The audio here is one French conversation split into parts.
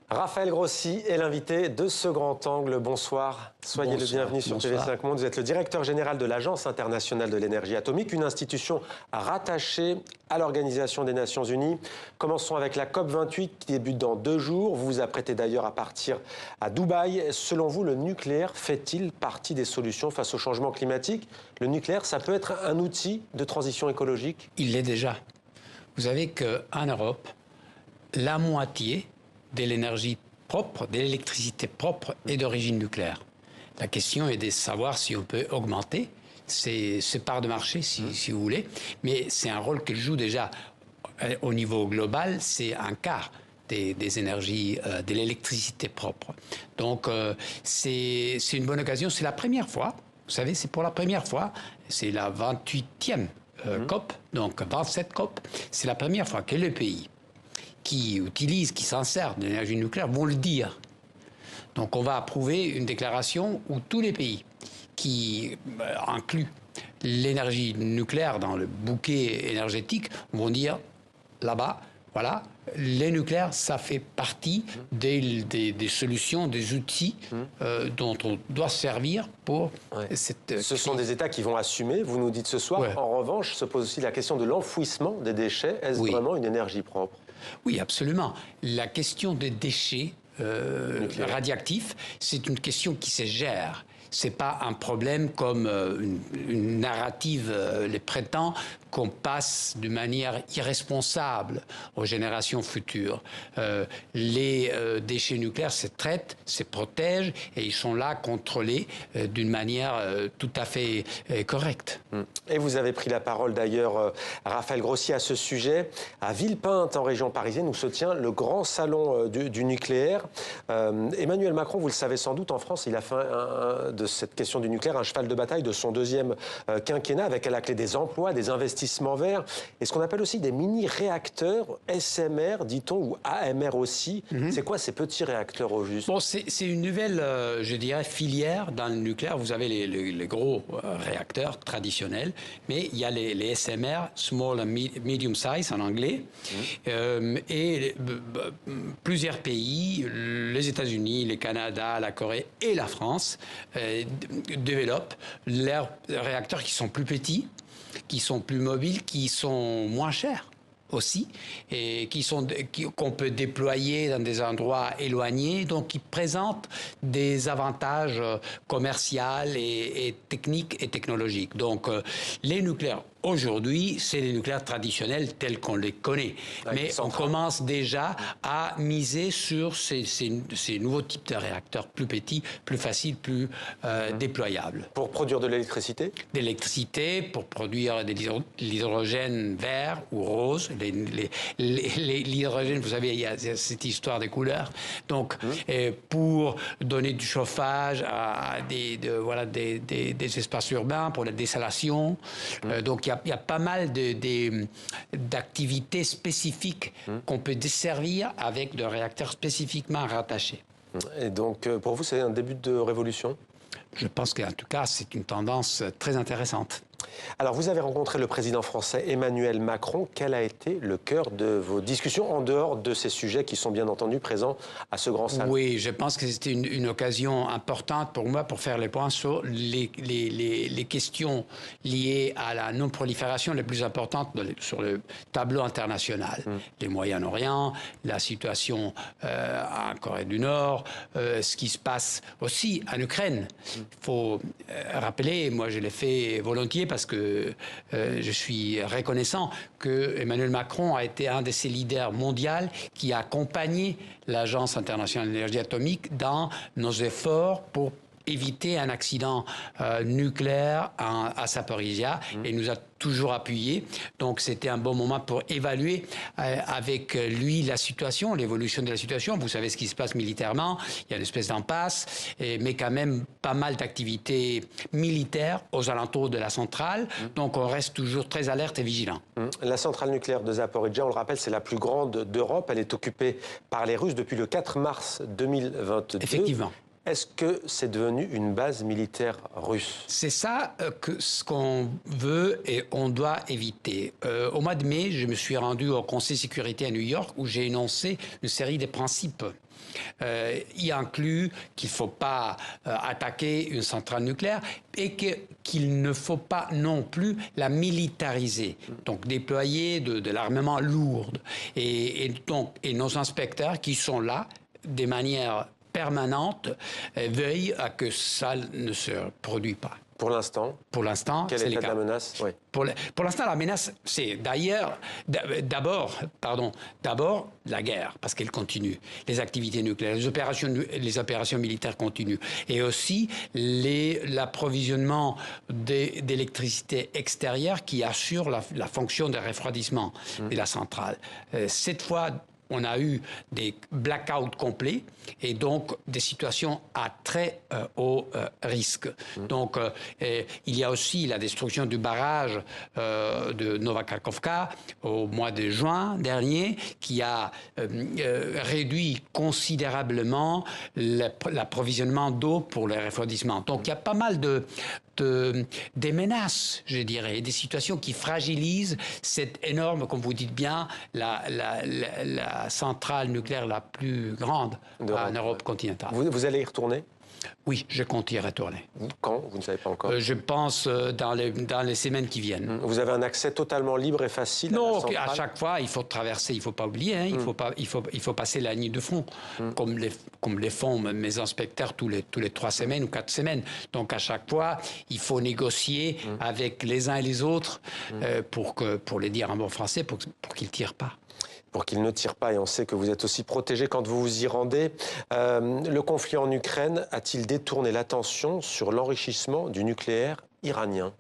Raphaël Grossi est l'invité de ce grand angle. Bonsoir, soyez le bienvenu sur TV5 Monde. Vous êtes le directeur général de l'Agence internationale de l'énergie atomique, une institution rattachée à l'Organisation des Nations Unies. Commençons avec la COP28 qui débute dans 2 jours. Vous vous apprêtez d'ailleurs à partir à Dubaï. Selon vous, le nucléaire fait-il partie des solutions face au changement climatique? Le nucléaire, ça peut être un outil de transition écologique? Il l'est déjà. Vous savez qu'en Europe, la moitié de l'énergie propre, de l'électricité propre est d'origine nucléaire. La question est de savoir si on peut augmenter ces parts de marché, si vous voulez, mais c'est un rôle qu'elle joue déjà au niveau global, c'est un quart des énergies, de l'électricité propre. Donc c'est une bonne occasion, c'est la première fois, vous savez, c'est pour la première fois, c'est la 28e COP, donc 27 COP, c'est la première fois que le pays qui utilisent, qui s'en servent de l'énergie nucléaire vont le dire. Donc on va approuver une déclaration où tous les pays qui incluent l'énergie nucléaire dans le bouquet énergétique vont dire là-bas, voilà, le nucléaire, ça fait partie des solutions, des outils dont on doit se servir pour cette... Ce sont des États qui vont assumer, vous nous dites ce soir. En revanche, se pose aussi la question de l'enfouissement des déchets. Est-ce vraiment une énergie propre? Oui, absolument. La question des déchets radioactifs, c'est une question qui se gère. C'est pas un problème comme une narrative les prétend qu'on passe de manière irresponsable aux générations futures. Les déchets nucléaires se traitent, se protègent et ils sont là contrôlés d'une manière tout à fait correcte. Et vous avez pris la parole d'ailleurs, Raphaël Grossi, à ce sujet. À Villepinte, en région parisienne, où se tient le grand salon du nucléaire. Emmanuel Macron, vous le savez sans doute, en France, il a fait de cette question du nucléaire un cheval de bataille de son deuxième quinquennat, avec à la clé des emplois, des investissements verts, et ce qu'on appelle aussi des mini-réacteurs SMR, dit-on, ou AMR aussi. C'est quoi ces petits réacteurs au juste? Bon, c'est une nouvelle, je dirais, filière dans le nucléaire. Vous avez les gros réacteurs traditionnels, mais il y a les SMR, Small and Medium Size en anglais, et plusieurs pays, les États-Unis, le Canada, la Corée et la France, développent leurs réacteurs qui sont plus petits, qui sont plus mobiles, qui sont moins chers aussi, et qu'on peut déployer dans des endroits éloignés, donc qui présentent des avantages commerciaux et techniques et technologiques. Donc les nucléaires aujourd'hui, c'est les nucléaires traditionnels tels qu'on les connaît. Mais on commence déjà à miser sur ces nouveaux types de réacteurs plus petits, plus faciles, plus déployables. Pour produire de l'électricité? De l'électricité, pour produire de l'hydrogène vert ou rose. L'hydrogène, vous savez, il y a cette histoire des couleurs. Donc, pour donner du chauffage à des espaces urbains, pour la dessalation. Donc, il y a pas mal d'activités spécifiques qu'on peut desservir avec de réacteurs spécifiquement rattachés. Et donc, pour vous, c'est un début de révolution? Je pense qu'en tout cas, c'est une tendance très intéressante. Alors, vous avez rencontré le président français Emmanuel Macron. Quel a été le cœur de vos discussions, en dehors de ces sujets qui sont bien entendu présents à ce grand salon? Oui, je pense que c'était une occasion importante pour moi pour faire les points sur les questions liées à la non-prolifération les plus importantes sur le tableau international. Les Moyen-Orient, la situation en Corée du Nord, ce qui se passe aussi en Ukraine. Il faut rappeler, moi je l'ai fait volontiers parce que je suis reconnaissant que Emmanuel Macron a été un de ces leaders mondiaux qui a accompagné l'Agence internationale de l'énergie atomique dans nos efforts pour éviter un accident nucléaire à Zaporizhzhia et nous a toujours appuyé. Donc c'était un bon moment pour évaluer avec lui la situation, l'évolution de la situation. Vous savez ce qui se passe militairement, il y a une espèce d'impasse, mais quand même pas mal d'activités militaires aux alentours de la centrale. Donc on reste toujours très alerte et vigilant. La centrale nucléaire de Zaporizhzhia, on le rappelle, c'est la plus grande d'Europe. Elle est occupée par les Russes depuis le 4 mars 2022. Effectivement. Est-ce que c'est devenu une base militaire russe? C'est ça ce qu'on veut et on doit éviter. Au mois de mai, je me suis rendu au Conseil de sécurité à New York où j'ai énoncé une série de principes. Y inclut qu'il ne faut pas attaquer une centrale nucléaire et qu'il ne faut pas non plus la militariser, donc déployer de l'armement lourd. Et nos inspecteurs qui sont là, de manière permanente, veillent à que ça ne se produise pas. Pour l'instant, c'est le cas. La menace? Oui. Pour l'instant, la menace, c'est d'abord la guerre, parce qu'elle continue. Les activités nucléaires, les opérations militaires continuent. Et aussi l'approvisionnement d'électricité extérieure qui assure la fonction de refroidissement de la centrale. Cette fois, on a eu des blackouts complets et donc des situations à très haut risque. Donc, il y a aussi la destruction du barrage de Novakhovka au mois de juin dernier qui a réduit considérablement l'approvisionnement d'eau pour le refroidissement. Donc, il y a pas mal des menaces, je dirais, des situations qui fragilisent cette énorme, comme vous dites bien, la centrale nucléaire la plus grande en Europe continentale. Vous allez y retourner? Oui, je compte y retourner. Quand? Vous ne savez pas encore? Je pense dans les semaines qui viennent. Vous avez un accès totalement libre et facile à la centrale? À chaque fois, il faut traverser, il ne faut pas oublier, hein, il faut passer la ligne de front, comme les font mes inspecteurs tous les 3 semaines ou 4 semaines. Donc, à chaque fois, il faut négocier avec les uns et les autres pour les dire en bon français, pour qu'ils ne tirent pas. Pour qu'ils ne tirent pas, et on sait que vous êtes aussi protégé quand vous vous y rendez. Le conflit en Ukraine a-t-il détourné l'attention sur l'enrichissement du nucléaire iranien?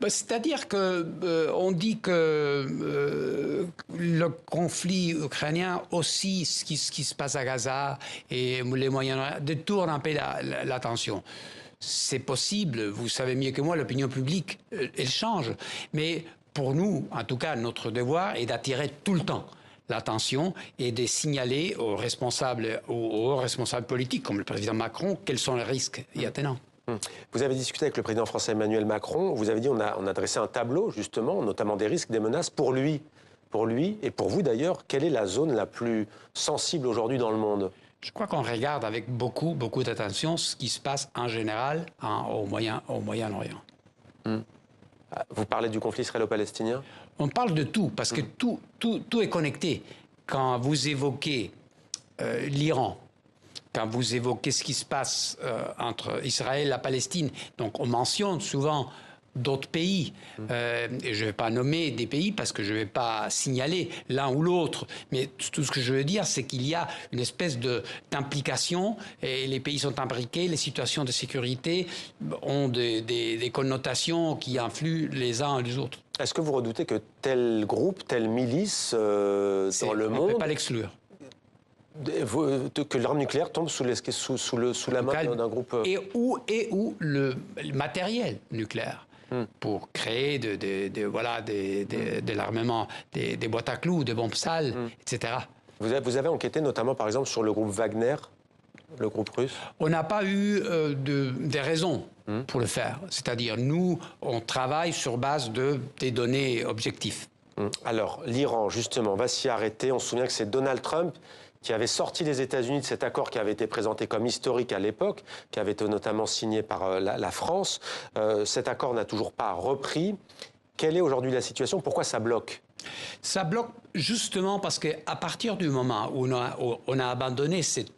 C'est-à-dire qu'on dit que le conflit ukrainien, aussi ce qui se passe à Gaza et les Moyen-Orient, détourne un peu l'attention. C'est possible, vous savez mieux que moi, l'opinion publique, elle change. Mais pour nous, en tout cas, notre devoir est d'attirer tout le temps l'attention et de signaler aux responsables politiques, comme le président Macron, quels sont les risques y attenant. Vous avez discuté avec le président français Emmanuel Macron. Vous avez dit on a dressé un tableau, justement, notamment des risques, des menaces pour lui et pour vous d'ailleurs. Quelle est la zone la plus sensible aujourd'hui dans le monde? Je crois qu'on regarde avec beaucoup d'attention ce qui se passe en général au Moyen-Orient. Vous parlez du conflit israélo-palestinien? On parle de tout, parce que tout est connecté. Quand vous évoquez l'Iran, quand vous évoquez ce qui se passe entre Israël et la Palestine, donc on mentionne souvent d'autres pays. Et je ne vais pas nommer des pays parce que je ne vais pas signaler l'un ou l'autre. Mais tout ce que je veux dire, c'est qu'il y a une espèce d'implication et les pays sont imbriqués, les situations de sécurité ont des connotations qui influent les uns les autres. Est-ce que vous redoutez que tel groupe, telle milice dans le monde... On ne peut pas l'exclure. Que l'arme nucléaire tombe sous la main d'un groupe... Et où le matériel nucléaire pour créer de l'armement, des boîtes à clous, des bombes sales, etc. Vous avez enquêté notamment, par exemple, sur le groupe Wagner, le groupe russe? On n'a pas eu des raisons pour le faire. C'est-à-dire, nous, on travaille sur base des données objectives. Alors, l'Iran, justement, va s'y arrêter. On se souvient que c'est Donald Trump qui avait sorti les États-Unis de cet accord qui avait été présenté comme historique à l'époque, qui avait été notamment signé par la France. Cet accord n'a toujours pas repris. Quelle est aujourd'hui la situation? Pourquoi ça bloque? Ça bloque justement parce qu'à partir du moment où on a abandonné cet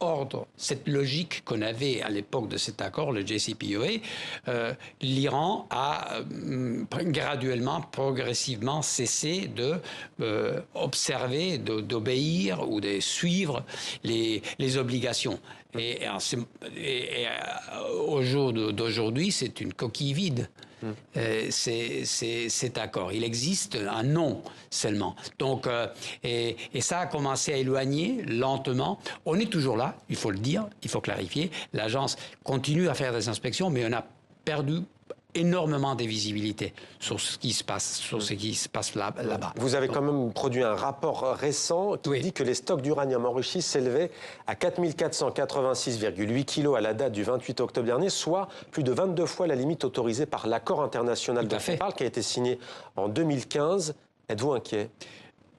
ordre, cette logique qu'on avait à l'époque de cet accord, le JCPOA, l'Iran a graduellement, progressivement cessé d'observer, d'obéir ou de suivre les obligations. Et au jour d'aujourd'hui, c'est une coquille vide. Cet accord. Il existe un nom seulement. Donc, et ça a commencé à éloigner lentement. On est toujours là, il faut le dire, il faut clarifier. L'agence continue à faire des inspections, mais on a perdu énormément de visibilité sur ce qui se passe, là-bas. Vous avez quand même produit un rapport récent qui dit que les stocks d'uranium enrichi s'élevaient à 4 486,8 kilos à la date du 28 octobre dernier, soit plus de 22 fois la limite autorisée par l'accord international dont on parle, qui a été signé en 2015. Êtes-vous inquiet ?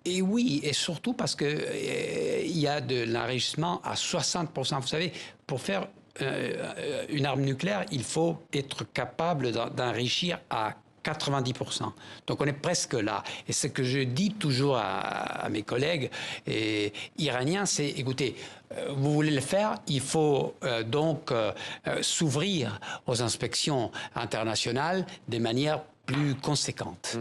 Et oui, et surtout parce que il y a de l'enrichissement à 60%. Vous savez, pour faire une arme nucléaire, il faut être capable d'enrichir à 90%. Donc on est presque là. Et ce que je dis toujours à mes collègues iraniens, c'est, écoutez, vous voulez le faire, il faut donc s'ouvrir aux inspections internationales de manière plus conséquente.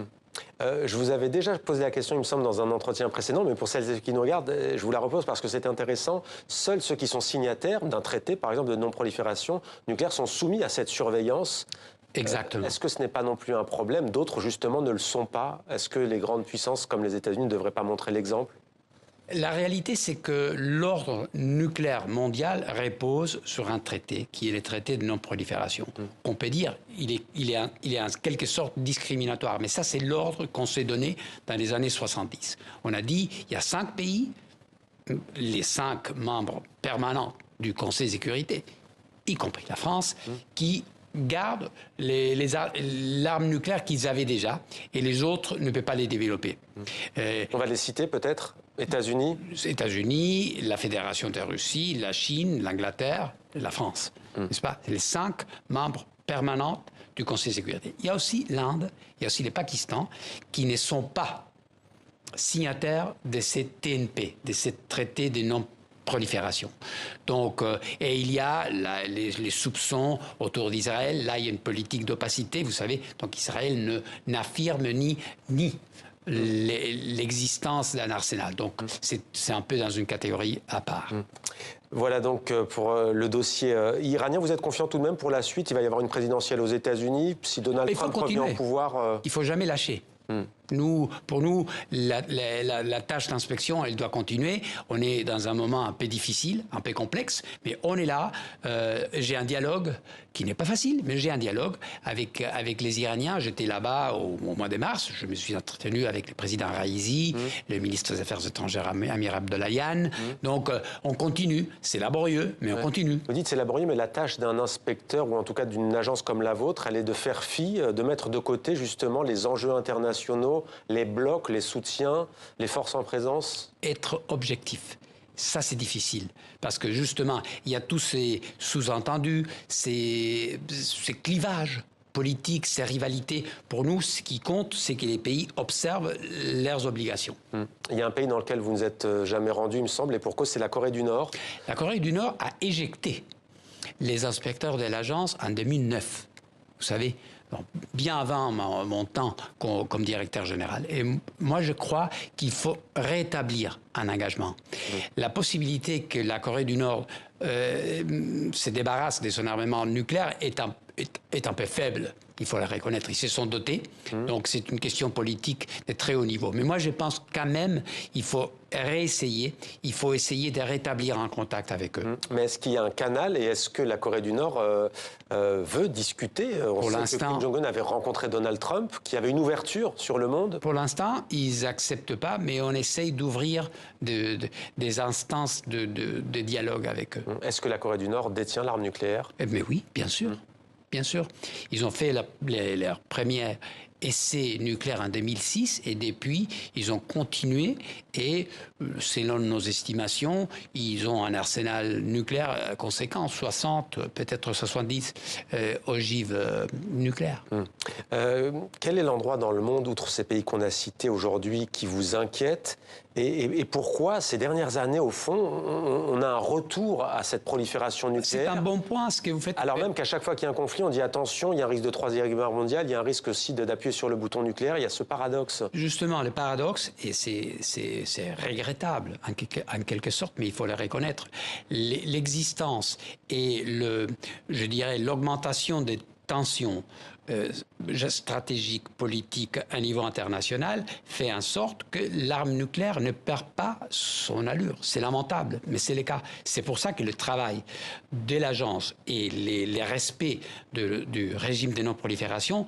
Je vous avais déjà posé la question, il me semble, dans un entretien précédent, mais pour celles qui nous regardent, je vous la repose parce que c'est intéressant. Seuls ceux qui sont signataires d'un traité, par exemple, de non-prolifération nucléaire, sont soumis à cette surveillance. Exactement. Est-ce que ce n'est pas non plus un problème ? D'autres, justement, ne le sont pas. Est-ce que les grandes puissances, comme les États-Unis, ne devraient pas montrer l'exemple ? La réalité, c'est que l'ordre nucléaire mondial repose sur un traité, qui est le traité de non-prolifération. On peut dire il est en quelque sorte discriminatoire, mais ça, c'est l'ordre qu'on s'est donné dans les années 70. On a dit, il y a 5 pays, les 5 membres permanents du Conseil de sécurité, y compris la France, qui gardent l'arme nucléaire qu'ils avaient déjà, et les autres ne peuvent pas les développer. On va les citer peut-être ? États-Unis, la Fédération de Russie, la Chine, l'Angleterre, la France. N'est-ce pas ? C'est les 5 membres permanents du Conseil de sécurité. Il y a aussi l'Inde, il y a aussi le Pakistan, qui ne sont pas signataires de ces TNP, de ces traités de non-prolifération. Donc, et il y a les soupçons autour d'Israël. Là, il y a une politique d'opacité, vous savez. Donc, Israël n'affirme ni l'existence d'un arsenal. Donc, c'est un peu dans une catégorie à part. Voilà donc pour le dossier iranien. Vous êtes confiant tout de même pour la suite ? Il va y avoir une présidentielle aux États-Unis. Si Donald Trump revient au pouvoir... Il ne faut jamais lâcher. Pour nous, la tâche d'inspection, elle doit continuer. On est dans un moment un peu difficile, un peu complexe, mais on est là. J'ai un dialogue qui n'est pas facile, mais j'ai un dialogue avec les Iraniens. J'étais là-bas au mois de mars. Je me suis entretenu avec le président Raisi, le ministre des Affaires étrangères Amir Abdollahian. Donc, on continue. C'est laborieux, mais on continue. Vous dites c'est laborieux, mais la tâche d'un inspecteur, ou en tout cas d'une agence comme la vôtre, elle est de faire fi, de mettre de côté justement les enjeux internationaux, les blocs, les soutiens, les forces en présence ? Être objectif. Ça, c'est difficile. Parce que, justement, il y a tous ces sous-entendus, ces clivages politiques, ces rivalités. Pour nous, ce qui compte, c'est que les pays observent leurs obligations. Il y a un pays dans lequel vous ne vous êtes jamais rendu, il me semble, et pour cause, c'est la Corée du Nord. La Corée du Nord a éjecté les inspecteurs de l'agence en 2009. Vous savez, bien avant mon temps comme directeur général. Et moi, je crois qu'il faut rétablir un engagement. La possibilité que la Corée du Nord se débarrasse de son armement nucléaire est un peu faible. Il faut le reconnaître. Ils se sont dotés. Donc, c'est une question politique de très haut niveau. Mais moi, je pense quand même qu'il faut réessayer. Il faut essayer de rétablir un contact avec eux. Mais est-ce qu'il y a un canal et est-ce que la Corée du Nord veut discuter ? Pour l'instant, Kim Jong-un avait rencontré Donald Trump, qui avait une ouverture sur le monde. Pour l'instant, ils n'acceptent pas, mais on essaye d'ouvrir des instances de dialogue avec eux. Est-ce que la Corée du Nord détient l'arme nucléaire ? Mais oui, bien sûr. Bien sûr. Ils ont fait leur premier essai nucléaire en 2006 et depuis, ils ont continué et selon nos estimations, ils ont un arsenal nucléaire conséquent, 60, peut-être 70 ogives nucléaires. Quel est l'endroit dans le monde, outre ces pays qu'on a cités aujourd'hui, qui vous inquiète ? Et pourquoi, ces dernières années, au fond, on a un retour à cette prolifération nucléaire ? C'est un bon point, ce que vous faites. Alors même qu'à chaque fois qu'il y a un conflit, on dit attention, il y a un risque de troisième guerre mondiale, il y a un risque aussi d'appuyer sur le bouton nucléaire, il y a ce paradoxe. Justement, le paradoxe, et c'est regrettable en quelque sorte, mais il faut le reconnaître, l'existence et je dirais l'augmentation des tensions stratégique, politique à niveau international fait en sorte que l'arme nucléaire ne perd pas son allure. C'est lamentable, mais c'est le cas. C'est pour ça que le travail de l'agence et les respects du régime de non-prolifération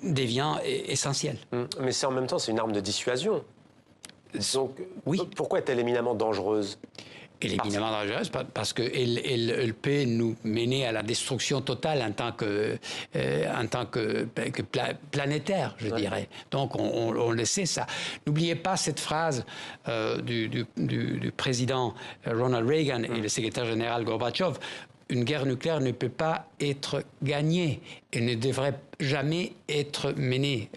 devient essentiel. Mais c'est en même temps, c'est une arme de dissuasion. Donc, oui. Pourquoi est-elle éminemment dangereuse ? Elle est éminemment dangereuse parce qu'elle peut nous mener à la destruction totale en tant que planétaire, je dirais. Donc, on le sait, ça. N'oubliez pas cette phrase du président Ronald Reagan et le secrétaire général Gorbatchev. Une guerre nucléaire ne peut pas être gagnée et ne devrait jamais être menée.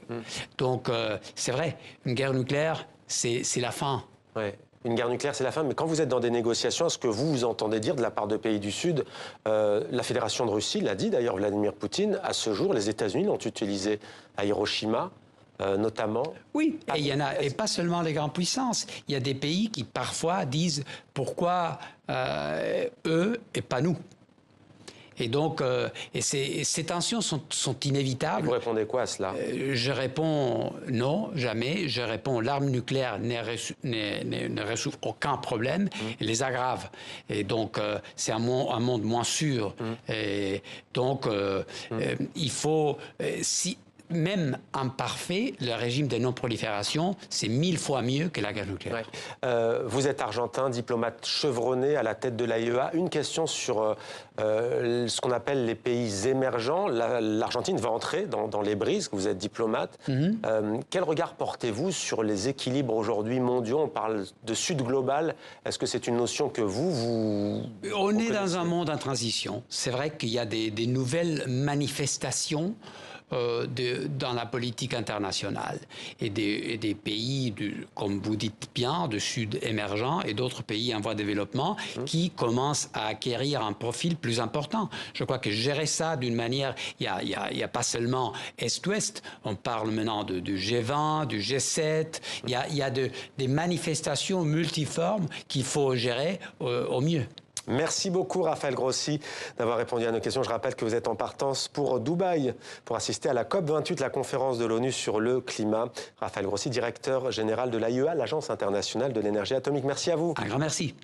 Donc, c'est vrai, une guerre nucléaire, c'est la fin. Ouais. Une guerre nucléaire, c'est la fin. Mais quand vous êtes dans des négociations, est-ce que vous entendez dire de la part de pays du Sud, la Fédération de Russie l'a dit d'ailleurs, Vladimir Poutine, à ce jour, les États-Unis l'ont utilisé à Hiroshima, notamment. Oui, et il y en a, et pas seulement les grandes puissances. Il y a des pays qui parfois disent pourquoi eux et pas nous. Et donc, ces tensions sont inévitables. Et vous répondez quoi à cela ? Je réponds non, jamais. Je réponds l'arme nucléaire ne résout aucun problème, elle les aggrave. Et donc, c'est un monde moins sûr. Et donc, il faut... même imparfait, le régime de non-prolifération, c'est 1000 fois mieux que la guerre nucléaire. Ouais. Vous êtes argentin, diplomate chevronné à la tête de l'AIEA. Une question sur ce qu'on appelle les pays émergents. L'Argentine va entrer dans les brises, vous êtes diplomate. Quel regard portez-vous sur les équilibres aujourd'hui mondiaux ? On parle de Sud global. Est-ce que c'est une notion que vous On est dans un monde en transition. C'est vrai qu'il y a des nouvelles manifestations dans la politique internationale et des pays, comme vous dites bien, de Sud émergents et d'autres pays en voie de développement qui commencent à acquérir un profil plus important. Je crois que gérer ça d'une manière, il y a pas seulement Est-Ouest, on parle maintenant du G20, du G7, il y a des manifestations multiformes qu'il faut gérer au mieux. Merci beaucoup Raphaël Grossi d'avoir répondu à nos questions. Je rappelle que vous êtes en partance pour Dubaï pour assister à la COP28, la conférence de l'ONU sur le climat. Raphaël Grossi, directeur général de l'AIEA, l'Agence internationale de l'énergie atomique. Merci à vous. Un grand merci.